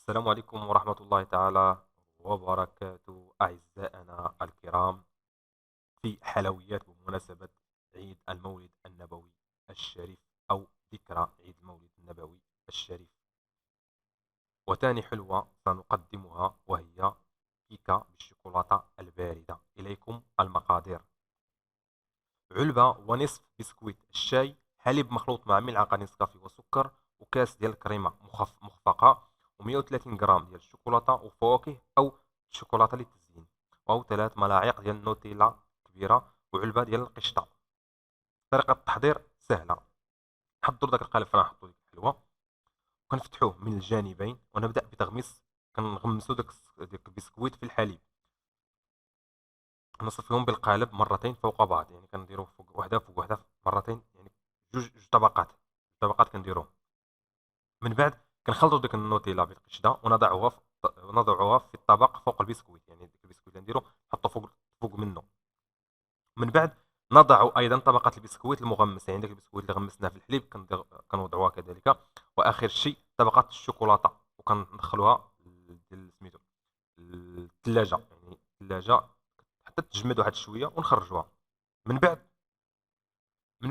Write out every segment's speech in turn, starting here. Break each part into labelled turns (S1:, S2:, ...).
S1: السلام عليكم ورحمة الله تعالى وبركاته أعزائنا الكرام في حلويات بمناسبة عيد المولد النبوي الشريف أو ذكرى عيد المولد النبوي الشريف. وثاني حلوة سنقدمها وهي كيكة بالشوكولاتة الباردة. إليكم المقادير: علبة ونصف بسكويت الشاي، حليب مخلوط مع ملعقة نسكافيه وسكر، وكاس ديال الكريمة مخفقة، و130 غرام ديال الشوكولاتة وفواكه أو الشوكولاتة للتزيين، أو 3 ملاعق ديال النوتيلا كبيرة، وعلبة ديال القشطة. طريقة التحضير سهلة: نحضروا داك القالب فين نحطوا ديك الحلوة، وكنفتحوه من الجانبين، ونبدأ بتغميس. كنغمسوا داك البسكويت في الحليب، نصفيهم بالقالب مرتين فوق بعض، يعني كنديروا فوق وحده مرتين، يعني جوج طبقات كنديروهم. من بعد كنخلطوا ديك النوتيلا بالقشده ونضعوها في الطبق فوق البسكويت، يعني ديك البسكويت اللي نديرو نحطو فوق منه. من بعد نضع ايضا طبقه البسكويت المغمسه، يعني داك البسكويت اللي غمسناه في الحليب كنوضعوها كذلك. واخر شيء طبقه الشوكولاته، وكندخلوها سميتو الثلاجه، يعني الثلاجه حتى تجمد واحد شويه ونخرجوها. من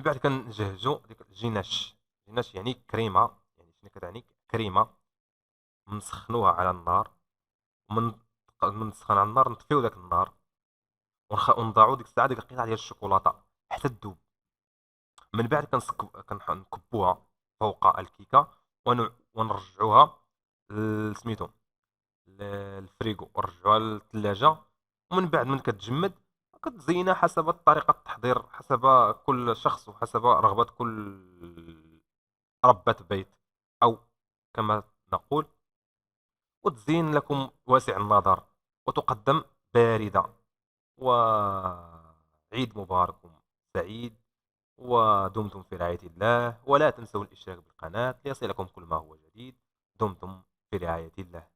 S1: بعد كنجهزوا ديك الجيناش. الجيناش يعني كريمه، يعني شنو كتعني كريمه نسخنوها على النار، ومن من تسخن على النار نطفيو داك النار، ونضعوا ديك الساعه ديك القطعه ديال الشوكولاته حتى تذوب. من بعد كنكبوها فوق الكيكه، ونرجعوها سميتو الفريغو، ونرجعوها للثلاجه. ومن بعد من كتجمد كتزينها حسب طريقه التحضير، حسب كل شخص وحسب رغبه كل ربة بيت، او كما نقول، وتزين لكم واسع النظر، وتقدم باردة. وعيد مبارك سعيد، ودمتم في رعاية الله، ولا تنسوا الاشتراك بالقناة ليصلكم كل ما هو جديد. دمتم في رعاية الله.